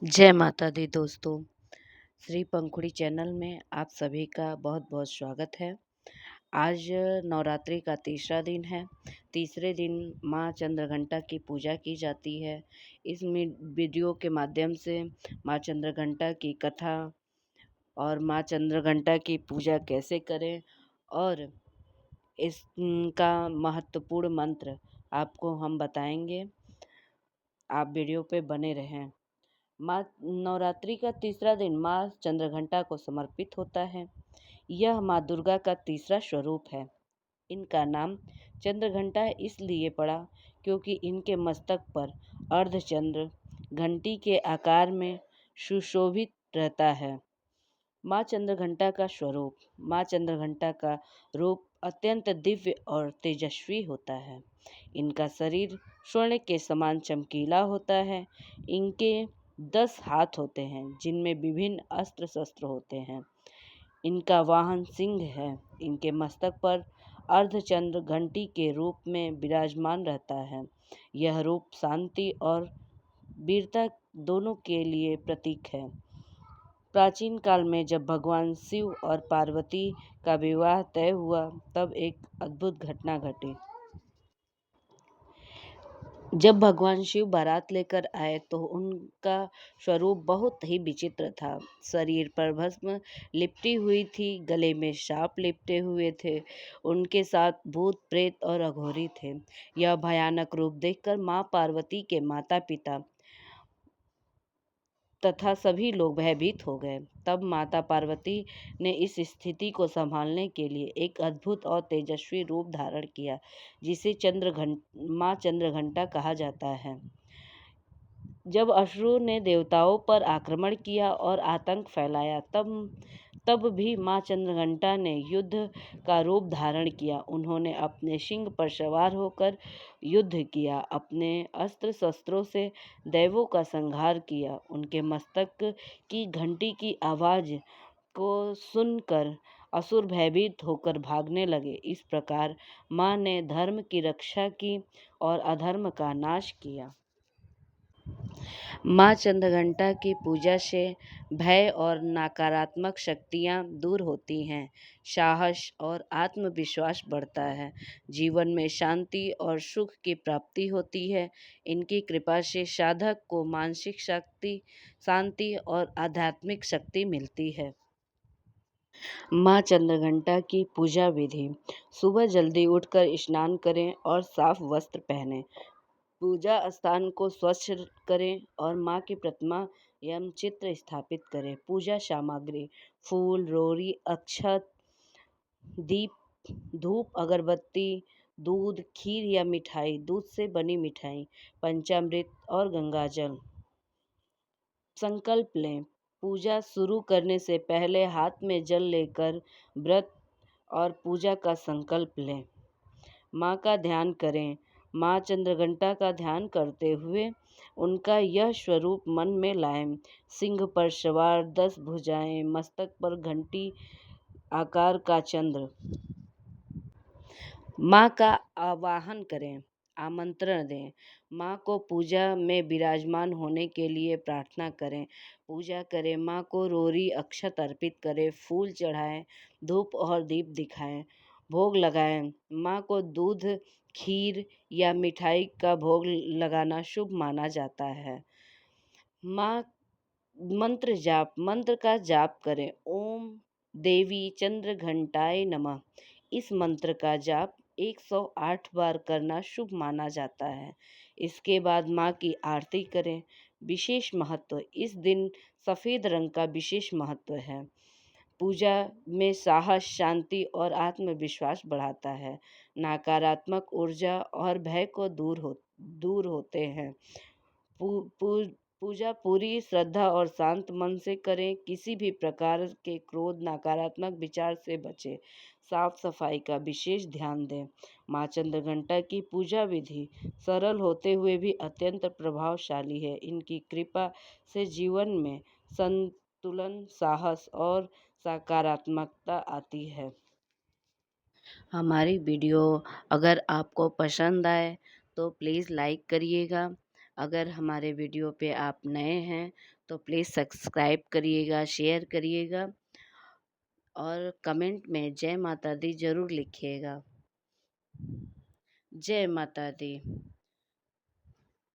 जय माता दी दोस्तों। श्री पंखुड़ी चैनल में आप सभी का बहुत बहुत स्वागत है। आज नवरात्रि का तीसरा दिन है। तीसरे दिन माँ चंद्रघंटा की पूजा की जाती है। इस वीडियो के माध्यम से माँ चंद्रघंटा की कथा और माँ चंद्रघंटा की पूजा कैसे करें और इसका महत्वपूर्ण मंत्र आपको हम बताएंगे। आप वीडियो पे बने रहें। माँ नवरात्रि का तीसरा दिन माँ चंद्रघंटा को समर्पित होता है। यह माँ दुर्गा का तीसरा स्वरूप है। इनका नाम चंद्रघंटा इसलिए पड़ा क्योंकि इनके मस्तक पर अर्धचंद्र घंटी के आकार में सुशोभित रहता है। माँ चंद्रघंटा का स्वरूप। माँ चंद्रघंटा का रूप अत्यंत दिव्य और तेजस्वी होता है। इनका शरीर स्वर्ण के समान चमकीला होता है। इनके 10 हाथ होते हैं जिनमें विभिन्न अस्त्र शस्त्र होते हैं। इनका वाहन सिंह है। इनके मस्तक पर अर्धचंद्र घंटी के रूप में विराजमान रहता है। यह रूप शांति और वीरता दोनों के लिए प्रतीक है। प्राचीन काल में जब भगवान शिव और पार्वती का विवाह तय हुआ तब एक अद्भुत घटना घटी। जब भगवान शिव बारात लेकर आए तो उनका स्वरूप बहुत ही विचित्र था। शरीर पर भस्म लिपटी हुई थी, गले में सांप लिपटे हुए थे। उनके साथ भूत प्रेत और अघोरी थे। यह भयानक रूप देखकर माँ पार्वती के माता पिता तथा सभी लोग भयभीत हो गए। तब माता पार्वती ने इस स्थिति को संभालने के लिए एक अद्भुत और तेजस्वी रूप धारण किया, जिसे माँ चंद्रघंटा कहा जाता है। जब असुरों ने देवताओं पर आक्रमण किया और आतंक फैलाया तब भी माँ चंद्रघंटा ने युद्ध का रूप धारण किया। उन्होंने अपने सिंह पर सवार होकर युद्ध किया, अपने अस्त्र शस्त्रों से दैवों का संहार किया। उनके मस्तक की घंटी की आवाज को सुनकर असुर भयभीत होकर भागने लगे। इस प्रकार माँ ने धर्म की रक्षा की और अधर्म का नाश किया। माँ चंद्रघंटा की पूजा से भय और नकारात्मक शक्तियाँ दूर होती हैं। साहस और आत्मविश्वास बढ़ता है। जीवन में शांति और सुख की प्राप्ति होती है। इनकी कृपा से साधक को मानसिक शक्ति, शांति और आध्यात्मिक शक्ति मिलती है। माँ चंद्रघंटा की पूजा विधि। सुबह जल्दी उठकर स्नान करें और साफ वस्त्र पहनें। पूजा स्थान को स्वच्छ करें और माँ की प्रतिमा एवं चित्र स्थापित करें। पूजा सामग्री: फूल, रोरी, अक्षत, दीप, धूप, अगरबत्ती, दूध, खीर या मिठाई, दूध से बनी मिठाई, पंचामृत और गंगाजल। संकल्प लें: पूजा शुरू करने से पहले हाथ में जल लेकर व्रत और पूजा का संकल्प लें। माँ का ध्यान करें: माँ चंद्रघंटा का ध्यान करते हुए उनका यह स्वरूप मन में लाएं। सिंह पर सवार, 10 भुजाएं, मस्तक पर घंटी आकार का चंद्र। माँ का आवाहन करें, आमंत्रण दें। माँ को पूजा में विराजमान होने के लिए प्रार्थना करें। पूजा करें, माँ को रोरी अक्षत अर्पित करें, फूल चढ़ाएं, धूप और दीप दिखाएं, भोग लगाएं। माँ को दूध, खीर या मिठाई का भोग लगाना शुभ माना जाता है। माँ मंत्र जाप: मंत्र का जाप करें। ओम देवी चंद्रघंटाय नमः। इस मंत्र का जाप 108 बार करना शुभ माना जाता है। इसके बाद माँ की आरती करें। विशेष महत्व: इस दिन सफ़ेद रंग का विशेष महत्व है। पूजा में साहस, शांति और आत्मविश्वास बढ़ाता है। नकारात्मक ऊर्जा और भय को दूर होते हैं। पू, पू, पूजा पूरी श्रद्धा और शांत मन से करें। किसी भी प्रकार के क्रोध, नकारात्मक विचार से बचें। साफ सफाई का विशेष ध्यान दें। माँ चंद्रघंटा की पूजा विधि सरल होते हुए भी अत्यंत प्रभावशाली है। इनकी कृपा से जीवन में संतुलन, साहस और सकारात्मकता आती है। हमारी वीडियो अगर आपको पसंद आए तो प्लीज़ लाइक करिएगा, अगर हमारे वीडियो पे आप नए हैं तो प्लीज़ सब्सक्राइब करिएगा, शेयर करिएगा और कमेंट में जय माता दी ज़रूर लिखिएगा। जय माता दी।